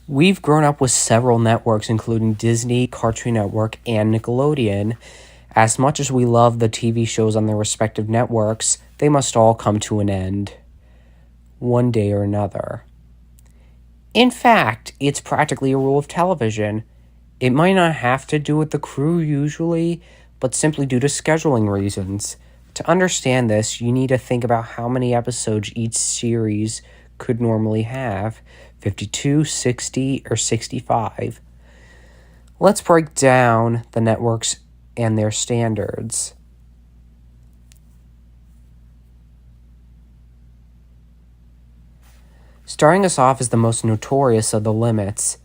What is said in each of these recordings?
We've grown up with several networks, including Disney, Cartoon Network, and Nickelodeon. As much as we love the TV shows on their respective networks, they must all come to an end, one day or another. In fact, it's practically a rule of television. It might not have to do with the crew usually, but simply due to scheduling reasons. To understand this, you need to think about how many episodes each series could normally have: 52, 60, or 65. Let's break down the networks and their standards. Starting us off is the most notorious of the limits.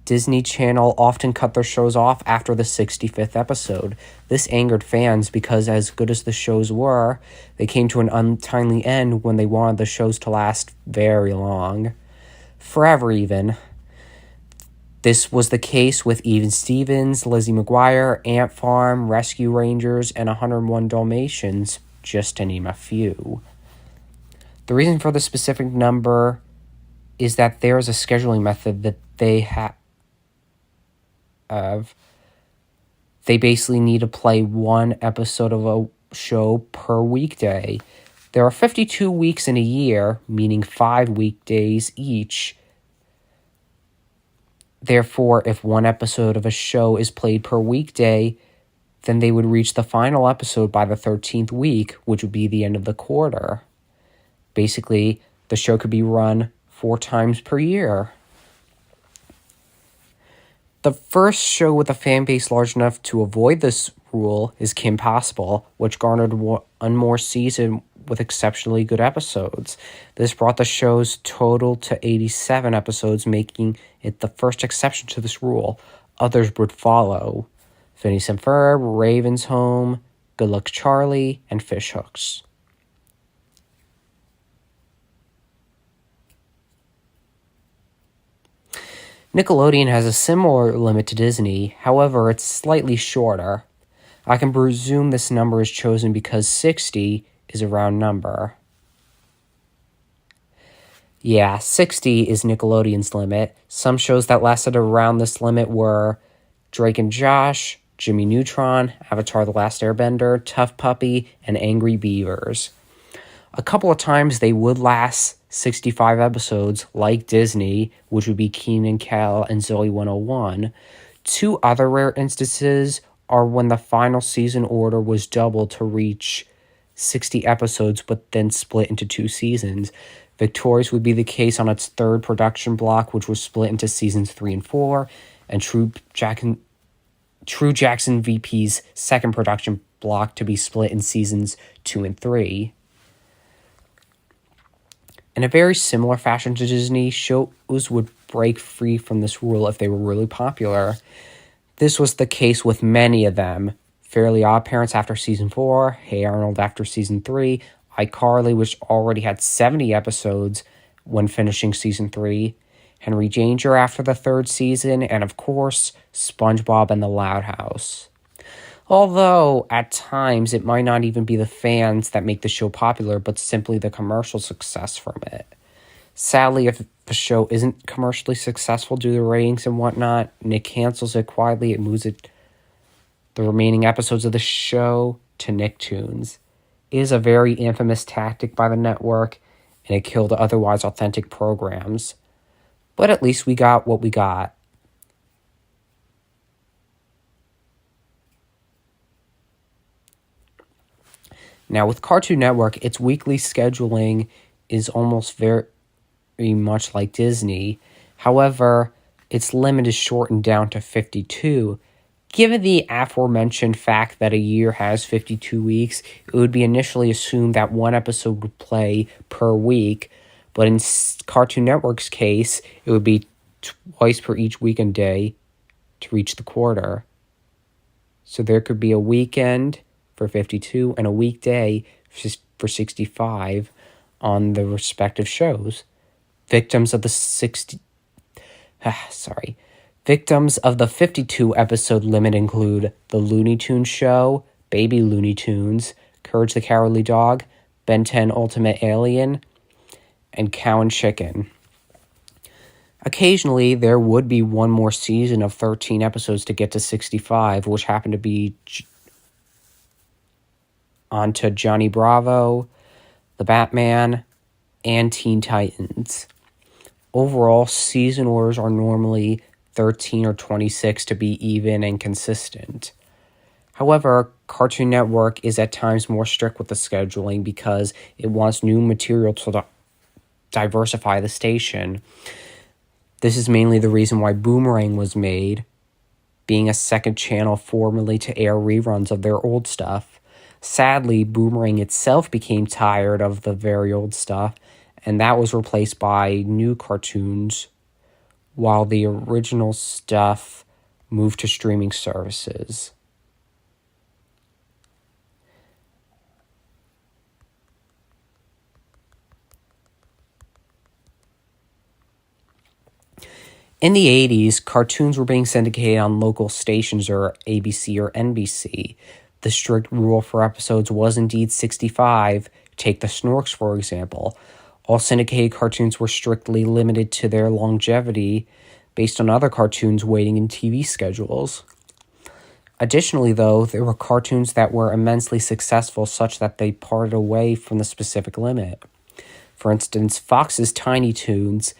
Disney Channel often cut their shows off after the 65th episode. This angered fans because, as good as the shows were, they came to an untimely end when they wanted the shows to last very long. Forever, even. This was the case with Even Stevens, Lizzie McGuire, Ant Farm, Rescue Rangers, and 101 Dalmatians, just to name a few. The reason for the specific number is that there is a scheduling method that they have. They basically need to play one episode of a show per weekday. There are 52 weeks in a year, meaning 5 weekdays each. Therefore, if one episode of a show is played per weekday, then they would reach the final episode by the 13th week, which would be the end of the quarter. Basically, the show could be run 4 times per year. The first show with a fan base large enough to avoid this rule is Kim Possible, which garnered one more season with exceptionally good episodes. This brought the show's total to 87 episodes, making it the first exception to this rule. Others would follow: Phineas and Ferb, Raven's Home, Good Luck Charlie, and Fish Hooks. Nickelodeon has a similar limit to Disney, however, it's slightly shorter. I can presume this number is chosen because 60 is a round number. Yeah, 60 is Nickelodeon's limit. Some shows that lasted around this limit were Drake and Josh, Jimmy Neutron, Avatar: The Last Airbender, Tough Puppy, and Angry Beavers. A couple of times they would last 65 episodes, like Disney, which would be Kenan and Kel and Zoe 101. 2 other rare instances are when the final season order was doubled to reach 60 episodes, but then split into 2 seasons. Victorious would be the case on its 3rd production block, which was split into seasons 3 and 4, and True Jackson VP's 2nd production block to be split in seasons 2 and 3. In a very similar fashion to Disney, shows would break free from this rule if they were really popular. This was the case with many of them. Fairly Odd Parents after season 4, Hey Arnold after season 3, iCarly, which already had 70 episodes when finishing season 3, Henry Danger after the 3rd season, and of course, SpongeBob and the Loud House. Although, at times, it might not even be the fans that make the show popular, but simply the commercial success from it. Sadly, if the show isn't commercially successful due to ratings and whatnot, Nick cancels it quietly and moves the remaining episodes of the show to Nicktoons. It is a very infamous tactic by the network, and it killed otherwise authentic programs. But at least we got what we got. Now, with Cartoon Network, its weekly scheduling is almost very much like Disney. However, its limit is shortened down to 52. Given the aforementioned fact that a year has 52 weeks, it would be initially assumed that one episode would play per week, but in Cartoon Network's case, it would be twice per each weekend day to reach the quarter. So there could be a weekend for 52 and a weekday for 65 on the respective shows. Victims of the 52 episode limit include The Looney Tunes Show, Baby Looney Tunes, Courage the Cowardly Dog, Ben 10 Ultimate Alien, and Cow and Chicken. Occasionally, there would be one more season of 13 episodes to get to 65, which happened to be onto Johnny Bravo, The Batman, and Teen Titans. Overall, season orders are normally 13 or 26 to be even and consistent. However, Cartoon Network is at times more strict with the scheduling because it wants new material to diversify the station. This is mainly the reason why Boomerang was made, being a second channel formerly to air reruns of their old stuff. Sadly, Boomerang itself became tired of the very old stuff, and that was replaced by new cartoons, while the original stuff moved to streaming services. In the 80s, cartoons were being syndicated on local stations or ABC or NBC. The strict rule for episodes was indeed 65. Take the Snorks, for example. All syndicated cartoons were strictly limited to their longevity based on other cartoons waiting in TV schedules. Additionally, though, there were cartoons that were immensely successful such that they parted away from the specific limit. For instance, Fox's Tiny Toons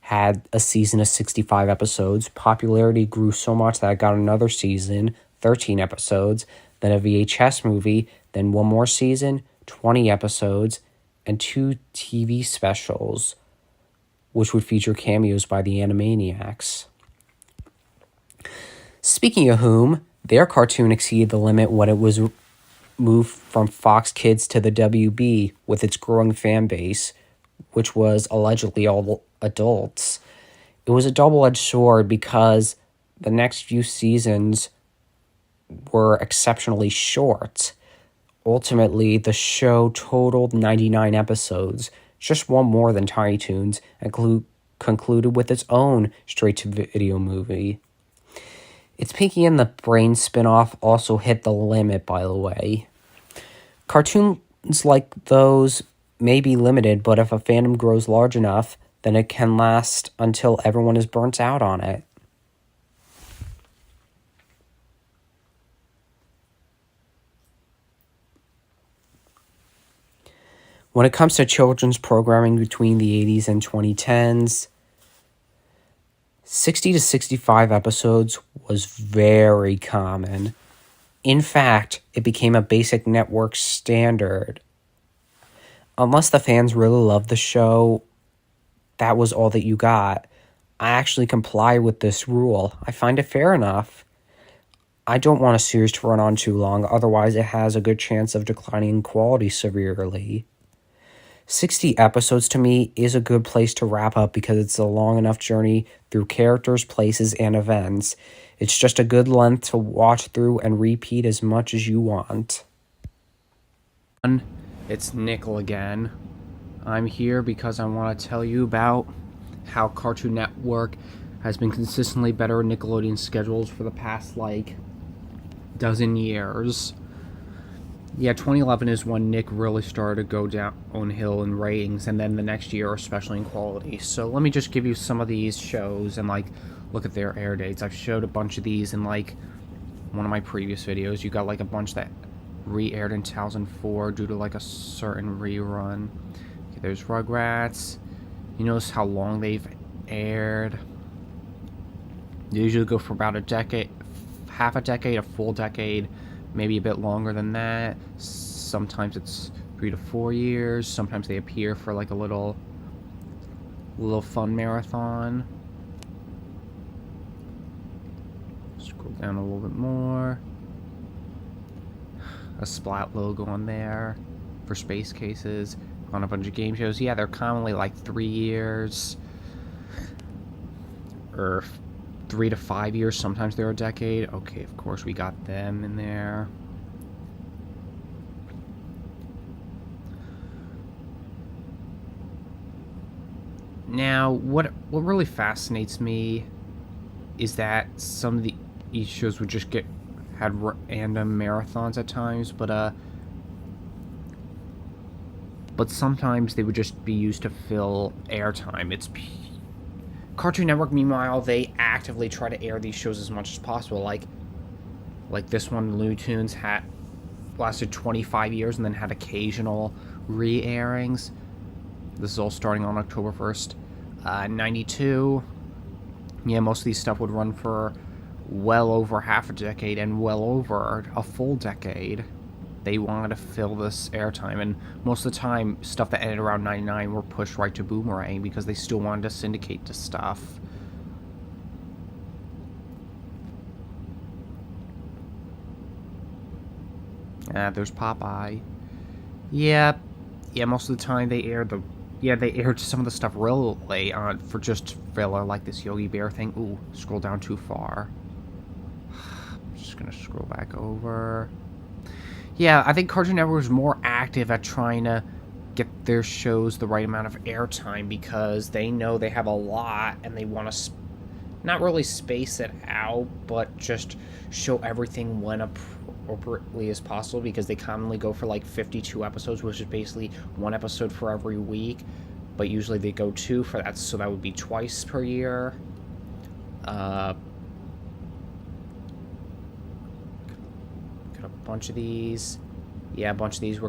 had a season of 65 episodes. Popularity grew so much that it got another season, 13 episodes, then a VHS movie, then one more season, 20 episodes, and 2 TV specials, which would feature cameos by the Animaniacs. Speaking of whom, their cartoon exceeded the limit when it was moved from Fox Kids to the WB with its growing fan base, which was allegedly all adults. It was a double-edged sword because the next few seasons were exceptionally short. Ultimately, the show totaled 99 episodes, just one more than Tiny Toons, and concluded with its own straight-to-video movie. Its Pinky and the Brain spin-off also hit the limit, by the way. Cartoons like those may be limited, but if a fandom grows large enough, then it can last until everyone is burnt out on it. When it comes to children's programming between the 80s and 2010s, 60 to 65 episodes was very common. In fact, it became a basic network standard. Unless the fans really loved the show, that was all that you got. I actually comply with this rule. I find it fair enough. I don't want a series to run on too long, otherwise it has a good chance of declining in quality severely. 60 episodes to me is a good place to wrap up because it's a long enough journey through characters, places, and events. It's just a good length to watch through and repeat as much as you want. It's Nickel again. I'm here because I want to tell you about how Cartoon Network has been consistently better at Nickelodeon schedules for the past, dozen years. Yeah, 2011 is when Nick really started to go downhill in ratings, and then the next year, especially in quality. So let me just give you some of these shows and, look at their air dates. I've showed a bunch of these in, one of my previous videos. You got, a bunch that re-aired in 2004 due to, a certain rerun. Okay, there's Rugrats. You notice how long they've aired. They usually go for about a decade, half a decade, a full decade, maybe a bit longer than that. Sometimes it's 3 to 4 years. Sometimes they appear for a little fun marathon. Scroll down a little bit more. A Splat logo on there for Space Cases. On a bunch of game shows. Yeah, they're commonly 3 years. Or 3 to 5 years. Sometimes they're a decade. Okay, of course we got them in there. Now, what really fascinates me is that some of these shows would just had random marathons at times, but sometimes they would just be used to fill airtime. It's Cartoon Network, meanwhile, they actively try to air these shows as much as possible. Like this one, Looney Tunes had lasted 25 years and then had occasional re-airings. This is all starting on October 1st, 92. Yeah, most of these stuff would run for well over half a decade and well over a full decade. They wanted to fill this airtime, and most of the time, stuff that ended around 99 were pushed right to Boomerang because they still wanted to syndicate the stuff. There's Popeye. Yeah, most of the time they aired some of the stuff real late on for just filler, like this Yogi Bear thing. Ooh, scroll down too far. I'm just gonna scroll back over. Yeah, I think Cartoon Network was more active at trying to get their shows the right amount of airtime because they know they have a lot and they want to not really space it out, but just show everything when appropriately as possible, because they commonly go for like 52 episodes, which is basically one episode for every week, but usually they go two for that, so that would be twice per year. Got a bunch of these. Yeah, a bunch of these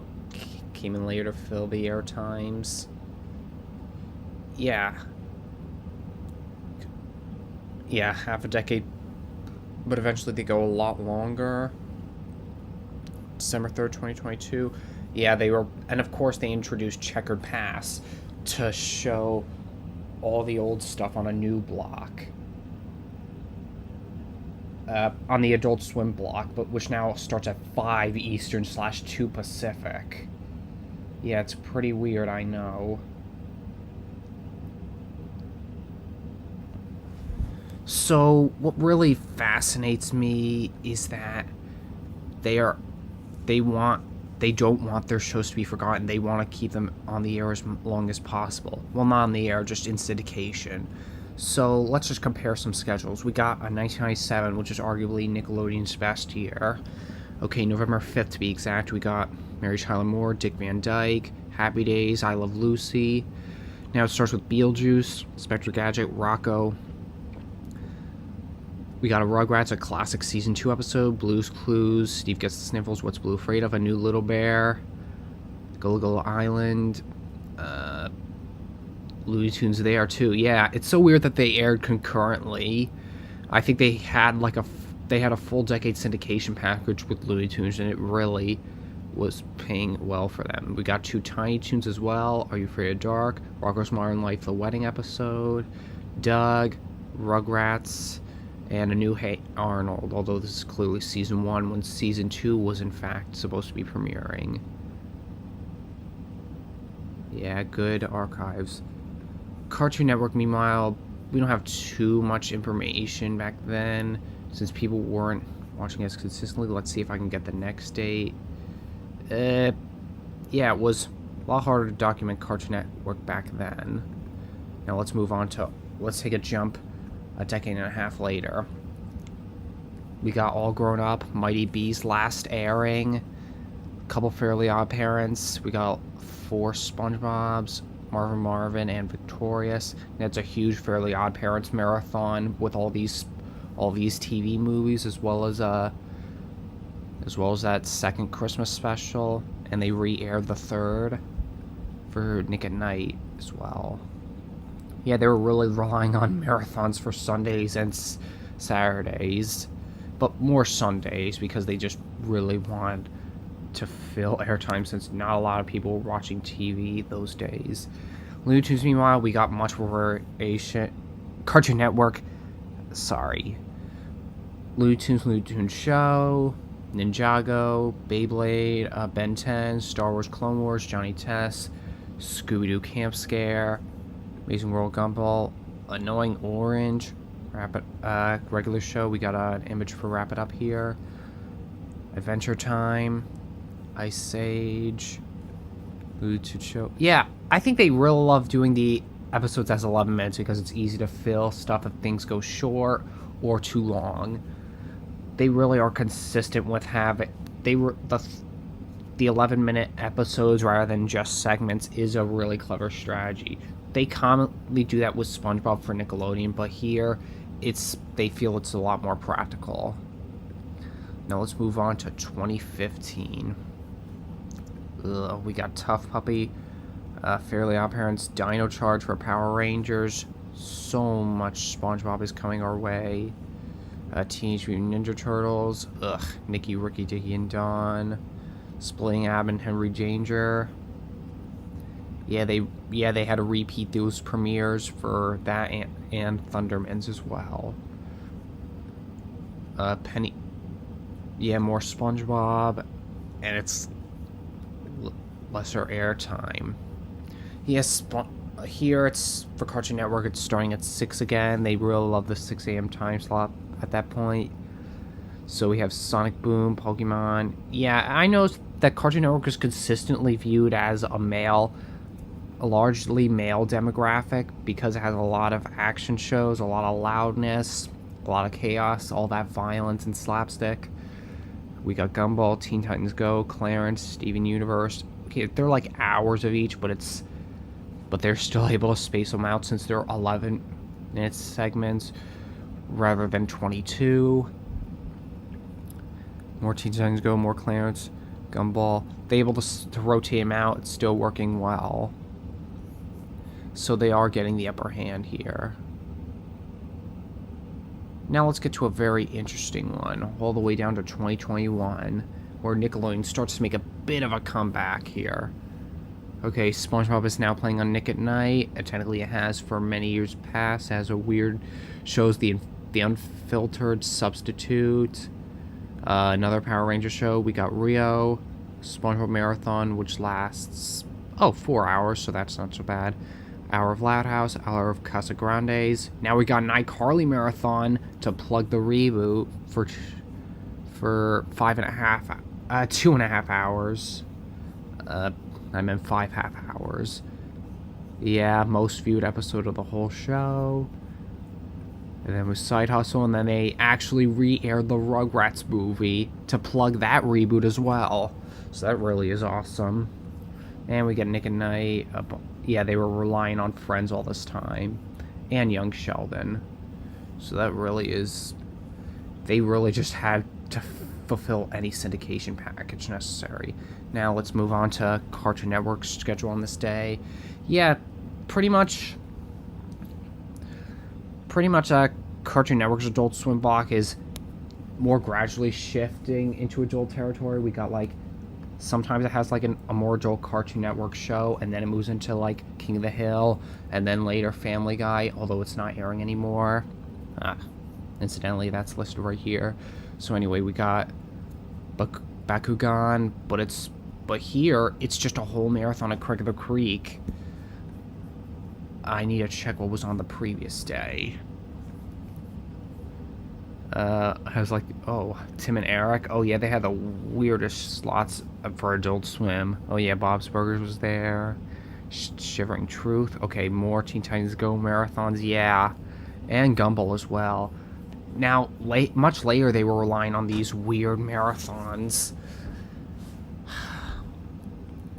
came in later to fill the air times. Yeah, half a decade, but eventually they go a lot longer. December 3rd, 2022. Yeah, they were, and of course they introduced Checkered Pass to show all the old stuff on a new block. On the Adult Swim block, but which now starts at 5 Eastern / 2 Pacific. Yeah, it's pretty weird, I know. So, what really fascinates me is that they don't want their shows to be forgotten. They want to keep them on the air as long as possible. Well, not on the air, just in syndication. So, let's just compare some schedules. We got a 1997, which is arguably Nickelodeon's best year. Okay, November 5th to be exact, we got Mary Tyler Moore, Dick Van Dyke, Happy Days, I Love Lucy. Now it starts with Beetlejuice, Spectre Gadget, Rocco. We got a Rugrats, a classic season 2 episode, Blue's Clues, Steve Gets the Sniffles, What's Blue Afraid of, A New Little Bear, Gullible Island, Looney Tunes there too. Yeah, it's so weird that they aired concurrently. I think they had a full decade syndication package with Looney Tunes, and it really was paying well for them. We got 2 Tiny Toons as well, Are You Afraid of Dark, Rocko's Modern Life, the wedding episode, Doug, Rugrats, and A New Hey Arnold, although this is clearly season 1 when season 2 was in fact supposed to be premiering. Yeah, good archives. Cartoon Network, meanwhile, we don't have too much information back then since people weren't watching as consistently. Let's see if I can get the next date. Yeah, it was a lot harder to document Cartoon Network back then. Now let's take a jump a decade and a half later. We got All Grown Up, Mighty B's last airing, a couple Fairly Odd Parents, we got 4 SpongeBob's, Marvin and Victorious. And it's a huge Fairly Odd Parents marathon with all these TV movies, as well as that second Christmas special, and they re-aired the third for Nick at Night as well. Yeah, they were really relying on marathons for Sundays and Saturdays, but more Sundays because they just really wanted to fill airtime since not a lot of people were watching TV those days. Looney Tunes, meanwhile, we got much more variation. Cartoon Network, Looney Tunes Show, Ninjago, Beyblade, Ben 10, Star Wars Clone Wars, Johnny Test, Scooby-Doo Camp Scare, Amazing World Gumball, Annoying Orange, regular show. We got an image for Wrap It Up here. Adventure Time, Ice Age, Bluetooth Show. Yeah, I think they really love doing the episodes as 11 minutes because it's easy to fill stuff if things go short or too long. They really are consistent with having the 11-minute episodes rather than just segments is a really clever strategy. they commonly do that with SpongeBob for Nickelodeon, but here they feel it's a lot more practical. Now let's move on to 2015. We got Tough Puppy, Fairly Odd Parents, Dino Charge for Power Rangers. So much SpongeBob is coming our way. Teenage Mutant Ninja Turtles. Nicky, Ricky, Dicky, and Dawn. Splitting Ab and Henry Danger. Yeah, they had to repeat those premieres for that and Thundermans as well. Penny. Yeah, more SpongeBob, and it's lesser airtime. Yes, here it's for Cartoon Network. It's starting at 6 again. They really love the 6 a.m. time slot at that point. So we have Sonic Boom, Pokemon. Yeah, I know that Cartoon Network is consistently viewed as a largely male demographic because it has a lot of action shows, a lot of loudness, a lot of chaos, all that violence and slapstick. We got Gumball, Teen Titans Go, Clarence, Steven Universe. Okay, they're like hours of each, but they're still able to space them out since they're 11-minute segments rather than 22. More Teen Titans Go, more Clarence, Gumball. They're able to rotate them out. It's still working well. So they are getting the upper hand here. Now let's get to a very interesting one, all the way down to 2021, where Nickelodeon starts to make a bit of a comeback here. Okay, SpongeBob is now playing on Nick at Night. Technically it has for many years past. It has a weird, shows the Unfiltered Substitute. Another Power Ranger show. We got Rio, SpongeBob Marathon, which lasts, 4 hours, so that's not so bad. Hour of Loud House, Hour of Casa Grandes. Now we got an iCarly Marathon to plug the reboot for 2.5 hours. I meant 5 half hours. Yeah, most viewed episode of the whole show. And then with Side Hustle, and then they actually re-aired the Rugrats movie to plug that reboot as well. So that really is awesome. And we get Nick at Night. Yeah, they were relying on Friends all this time. And Young Sheldon. So that really is... They really just had to fulfill any syndication package necessary. Now let's move on to Cartoon Network's schedule on this day. Yeah, pretty much Cartoon Network's Adult Swim block is more gradually shifting into adult territory. We got sometimes it has a more adult Cartoon Network show, and then it moves into King of the Hill, and then later Family Guy, although it's not airing anymore. Incidentally, that's listed right here. So anyway, we got Bakugan, but here it's just a whole marathon of Craig of the Creek. I need to check what was on the previous day. I was Tim and Eric. Oh yeah, they had the weirdest slots for Adult Swim. Oh yeah, Bob's Burgers was there. Shivering Truth. Okay, more Teen Titans Go marathons. Yeah, and Gumball as well. Now, much later, they were relying on these weird marathons.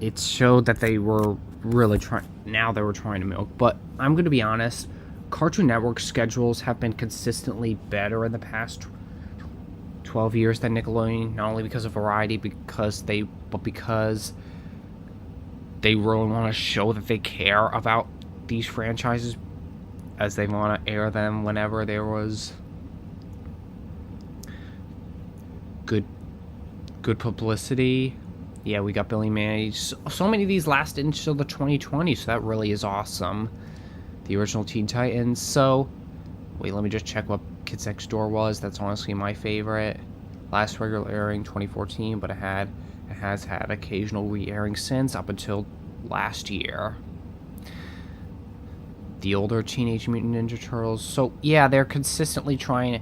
It showed that they were really trying. Now they were trying to milk. But I'm going to be honest. Cartoon Network schedules have been consistently better in the past 12 years than Nickelodeon, not only because of variety, because they really want to show that they care about these franchises, as they want to air them whenever there was good publicity. Yeah, we got Billy Manny. So many of these lasted until the 2020s, so that really is awesome. The original Teen Titans. So, wait, let me just check what Kids Next Door was. That's honestly my favorite. Last regular airing 2014, but it has had occasional re-airing since up until last year. The older Teenage Mutant Ninja Turtles. So yeah, they're consistently trying to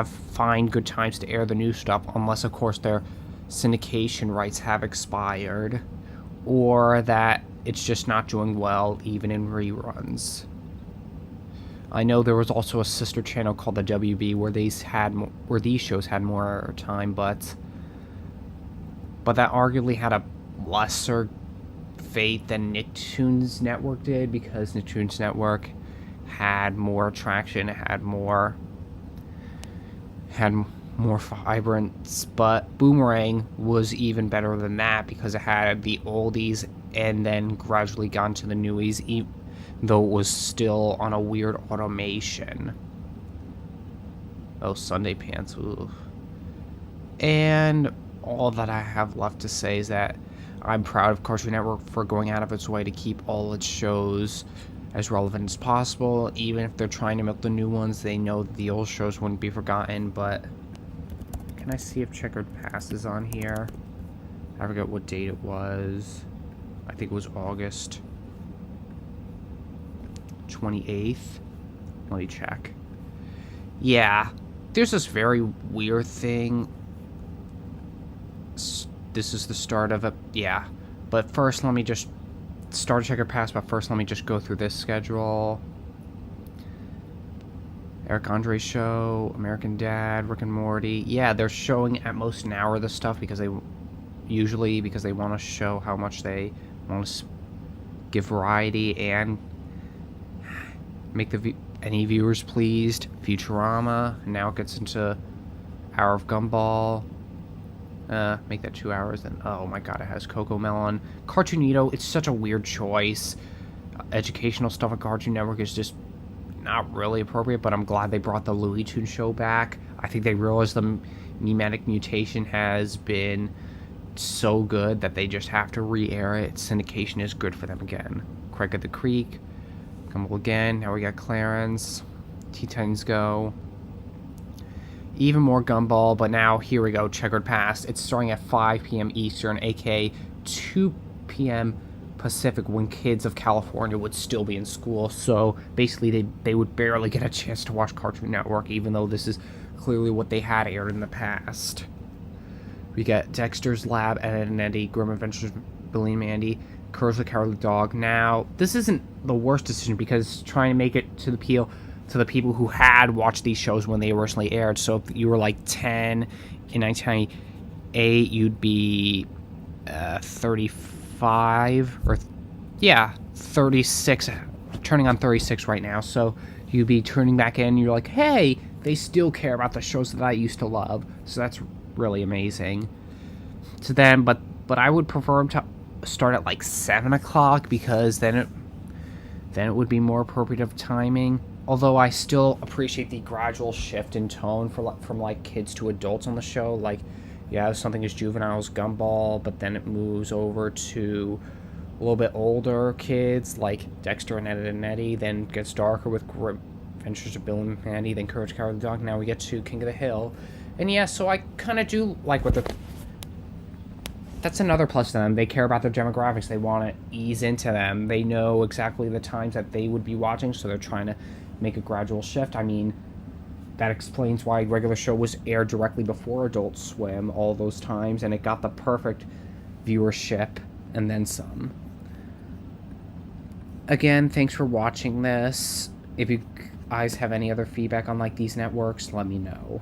find good times to air the new stuff, unless of course their syndication rights have expired, or that it's just not doing well even in reruns. I know there was also a sister channel called the WB where these shows had more time, but that arguably had a lesser fate than Nicktoons Network did, because Nicktoons Network had more attraction, had more vibrance, but Boomerang was even better than that because it had the oldies and then gradually got into the newies, though it was still on a weird automation. Oh, Sunday Pants. Ooh. And all that I have left to say is that I'm proud of Cartoon Network for going out of its way to keep all its shows as relevant as possible. Even if they're trying to milk the new ones, they know the old shows wouldn't be forgotten. But can I see if Checkered Past is on here? I forget what date it was. I think it was August 28th. Let me check. Yeah, there's this very weird thing. This is the start of it. Yeah, but first let me just start Checkered Past. But first let me just go through this schedule. Eric Andre Show, American Dad, Rick and Morty. Yeah, they're showing at most an hour of this stuff because they want to show how much they want to give variety and make any viewers pleased. Futurama. Now it gets into Hour of Gumball. Make that 2 hours, and oh my god, it has Coco Melon. Cartoonito, it's such a weird choice. Educational stuff on Cartoon Network is just not really appropriate, but I'm glad they brought the Looney Tunes show back. I think they realized the Memetic Mutation has been so good that they just have to re-air it. Syndication is good for them again. Craig at the Creek, Gumball again. Now we got Clarence, Teen Go. Even more Gumball, but now here we go, Checkered Past. It's starting at 5 p.m. Eastern, aka 2 p.m. Pacific, when kids of California would still be in school. So basically they would barely get a chance to watch Cartoon Network, even though this is clearly what they had aired in the past. We got Dexter's Lab, Ed and Eddie, Grim Adventures of Billy and Mandy, Courage the Cowardly Dog. Now, this isn't the worst decision because trying to make it to the appeal to the people who had watched these shows when they originally aired. So if you were like 10 in 1998, you'd be 35 or 36, turning on 36 right now. So you'd be turning back in. You're like, hey, they still care about the shows that I used to love. So that's really amazing to them. But I would prefer them to start at like 7 o'clock because then it would be more appropriate of timing. Although I still appreciate the gradual shift in tone from like kids to adults on the show. Like, you have something as juvenile as Gumball, but then it moves over to a little bit older kids like Dexter and Ed and Eddie. Then gets darker with Grim Adventures of Bill and Mandy. Then Courage the Cowardly Dog. Now we get to King of the Hill. And yeah, so I kind of do like what that's another plus to them. They care about their demographics. They want to ease into them. They know exactly the times that they would be watching, so they're trying to make a gradual shift. I mean, that explains why regular show was aired directly before Adult Swim all those times, and it got the perfect viewership and then some. Again, thanks for watching this. If you guys have any other feedback on like these networks, let me know.